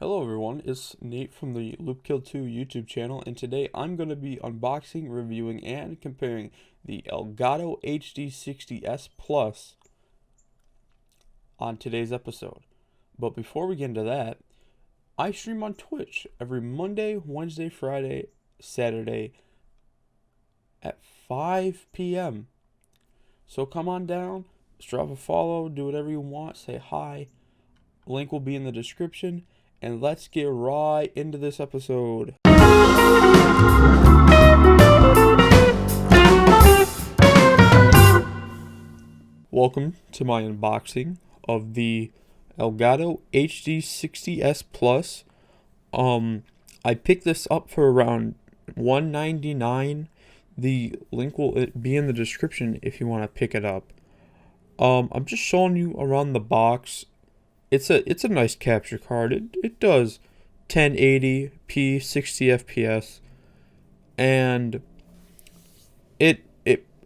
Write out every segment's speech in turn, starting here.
Hello everyone, it's Nate from the Loopkill2 YouTube channel, and today I'm going to be unboxing, reviewing, and comparing the Elgato HD60S Plus on today's episode. But before we get into that, I stream on Twitch every Monday, Wednesday, Friday, Saturday at 5 p.m. So come on down, drop a follow, do whatever you want, say hi. Link will be in the description. And let's get right into this episode. Welcome to my unboxing of the Elgato HD60S Plus. I picked this up for around $199. The link will be in the description if you want to pick it up. I'm just showing you around the box. It's a nice capture card. It does 1080p 60 fps, and it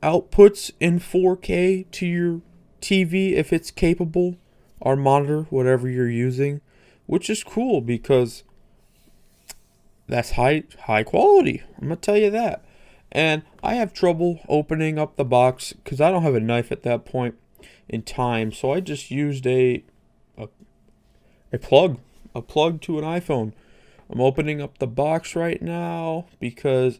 outputs in 4K to your TV if it's capable, or monitor, whatever you're using, which is cool because that's high quality. I'm gonna tell you that. And I have trouble opening up the box because I don't have a knife at that point in time, so I just used a plug to an iPhone. I'm opening up the box right now because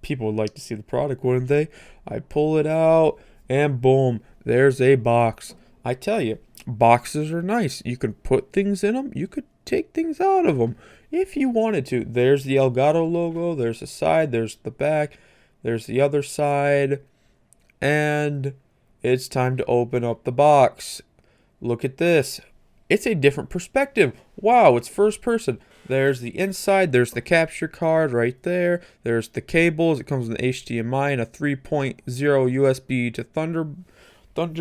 people would like to see the product, wouldn't they? I pull it out and boom, there's a box. I tell you, boxes are nice. You can put things in them. You could take things out of them if you wanted to. There's the Elgato logo. There's the side. There's the back. There's the other side. And it's time to open up the box. Look at this. It's a different perspective. Wow, it's first person. There's the inside. There's the capture card right there. There's the cables. It comes with an HDMI and a 3.0 USB to Thunder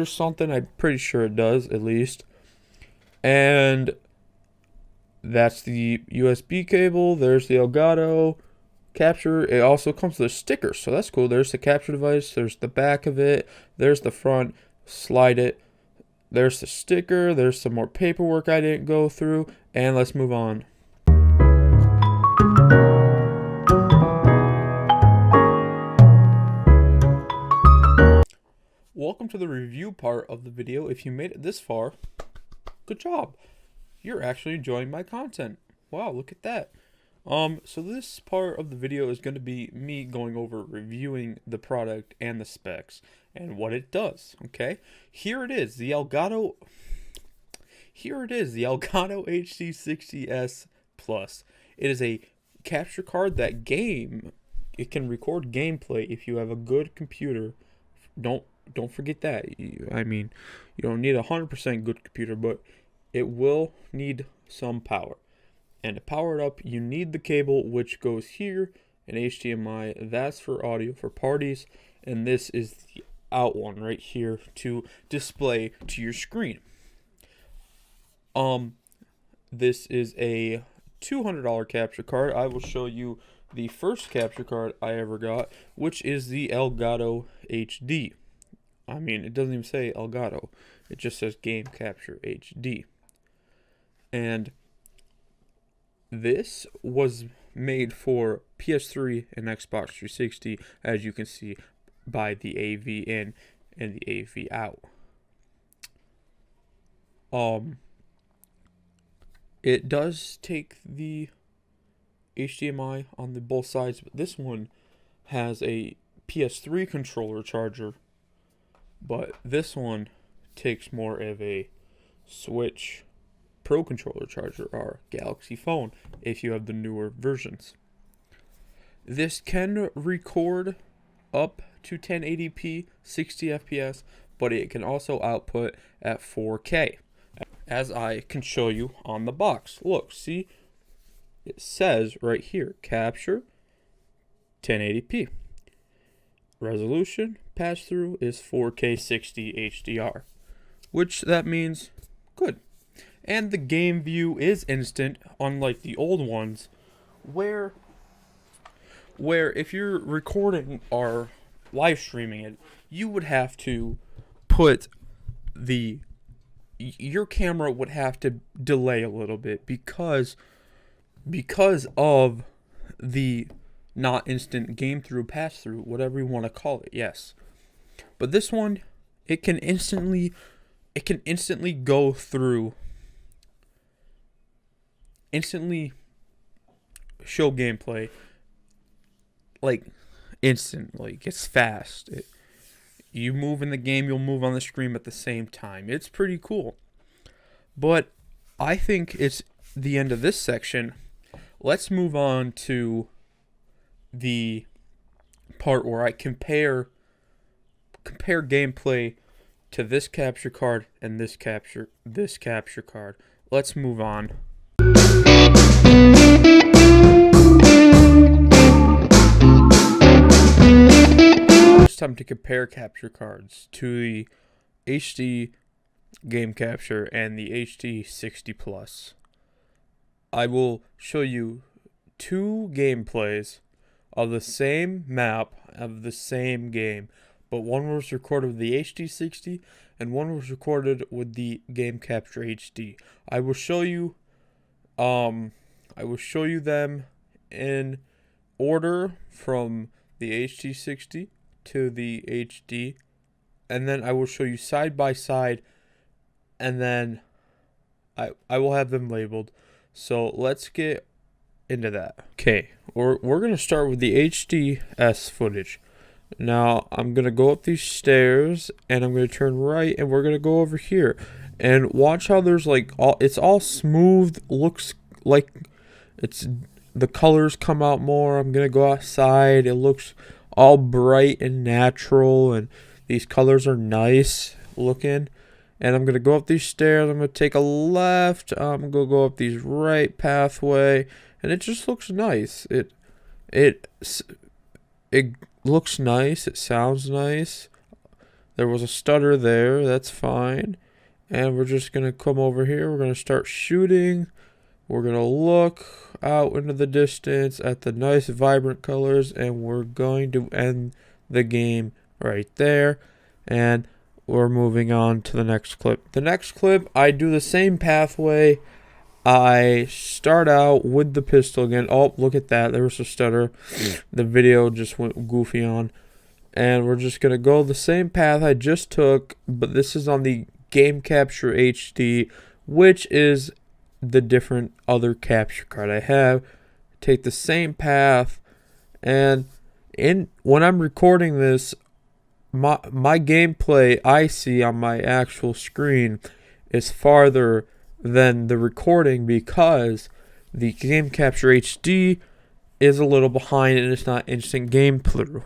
something. I'm pretty sure it does, at least. And that's the USB cable. There's the Elgato capture. It also comes with a sticker, so that's cool. There's the capture device. There's the back of it. There's the front. Slide it. There's the sticker. There's some more paperwork I didn't go through. And let's move on. Welcome to the review part of the video. If you made it this far, good job. You're actually enjoying my content. Wow, look at that. So this part of the video is going to be me going over reviewing the product and the specs and what it does, okay? Here it is, the Elgato HD60S Plus. It is a capture card that it can record gameplay if you have a good computer. Don't forget that. I mean, you don't need a 100% good computer, but it will need some power. And to power it up, you need the cable, which goes here, and HDMI. That's for audio for parties, and this is the out one right here to display to your screen. This is a $200 capture card. I will show you the first capture card I ever got, which is the Elgato HD. I mean, it doesn't even say Elgato. It just says Game Capture HD. And this was made for PS3 and Xbox 360, as you can see by the AV in and the AV out. It does take the HDMI on the both sides, but this one has a PS3 controller charger, but this one takes more of a Switch Pro controller charger or Galaxy phone if you have the newer versions. This can record up to 1080p 60 fps, but it can also output at 4K, as I can show you on the box. Look, see, it says right here, capture 1080p. Resolution pass through is 4K 60 HDR, which that means good. And the game view is instant, unlike the old ones, where if you're recording or live streaming it, you would have to put the your camera would have to delay a little bit because of the not instant game through, pass through, whatever you want to call it. Yes, but this one, it can instantly go through, instantly show gameplay, like instant, like it's fast. You move in the game, you'll move on the screen at the same time. It's pretty cool. But I think it's the end of this section. Let's move on to the part where I compare gameplay to this capture card and this capture card. Let's move on. It's time to compare capture cards to the HD game capture and the HD60 Plus. I will show you two gameplays of the same map of the same game, but one was recorded with the HD60 and one was recorded with the Game Capture HD. I will show you them in order from the HD60 to the HD, and then I will show you side by side, and then I will have them labeled. So let's get into that. Okay, we're going to start with the HDS footage. Now I'm going to go up these stairs and I'm going to turn right and we're going to go over here and watch how there's like it's all smooth, looks like it's the colors come out more. I'm going to go outside. It looks all bright and natural and these colors are nice looking. And I'm going to go up these stairs. I'm going to take a left. I'm going to go up these right pathway. And it just looks nice. It looks nice. It sounds nice. There was a stutter there. That's fine. And we're just going to come over here. We're going to start shooting. We're going to look out into the distance at the nice vibrant colors. And we're going to end the game right there. And we're moving on to the next clip. The next clip, I do the same pathway. I start out with the pistol again. Oh, look at that. There was a stutter. The video just went goofy on. And we're just going to go the same path I just took, but this is on the Game Capture HD, which is the different other capture card I have. Take the same path, and when I'm recording this, my gameplay I see on my actual screen is farther than the recording because the Game Capture HD is a little behind and it's not instant gameplay.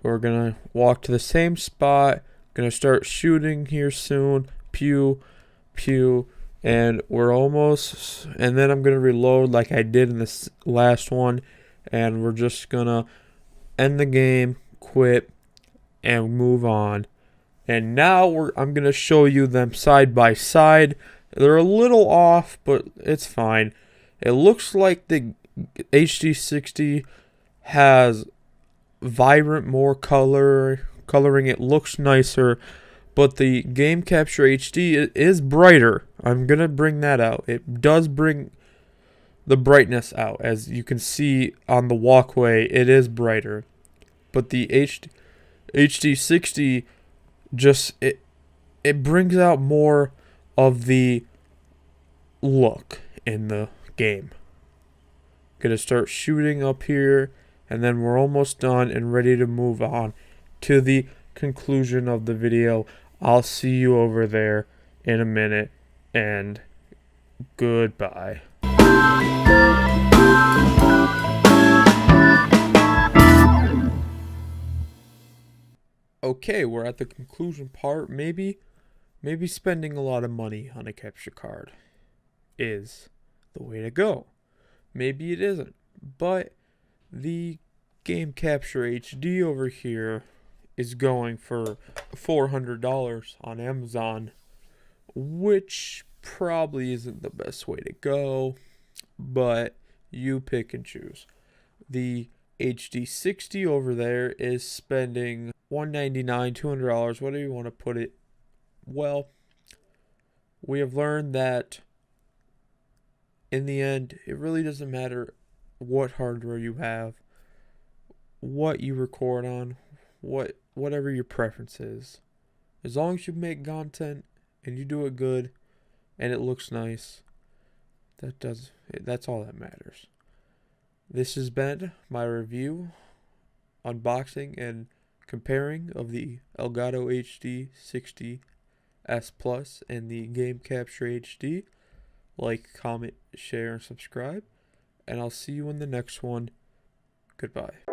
We're gonna walk to the same spot, gonna start shooting here soon. Pew pew, and we're almost, and then I'm gonna reload like I did in this last one, and we're just gonna end the game, quit, and move on. And now I'm going to show you them side by side. They're a little off, but it's fine. It looks like the HD60 has vibrant more coloring. It looks nicer, but the Game Capture HD is brighter. I'm going to bring that out. It does bring the brightness out. As you can see on the walkway, it is brighter. But the HD60 just it brings out more of the look in the game. Gonna start shooting up here, and then we're almost done and ready to move on to the conclusion of the video. I'll see you over there in a minute, and goodbye. Okay, we're at the conclusion part. Maybe spending a lot of money on a capture card is the way to go. Maybe it isn't. But the Game Capture HD over here is going for $400 on Amazon, which probably isn't the best way to go, but you pick and choose. The HD60 over there is spending $199, $200, whatever you want to put it Well, we have learned that in the end, it really doesn't matter what hardware you have, what you record on, whatever your preference is. As long as you make content and you do it good and it looks nice, that's all that matters. This has been my review, unboxing, and comparing of the Elgato HD60 S Plus and the Game Capture HD. Like, comment, share, and subscribe. And I'll see you in the next one. Goodbye.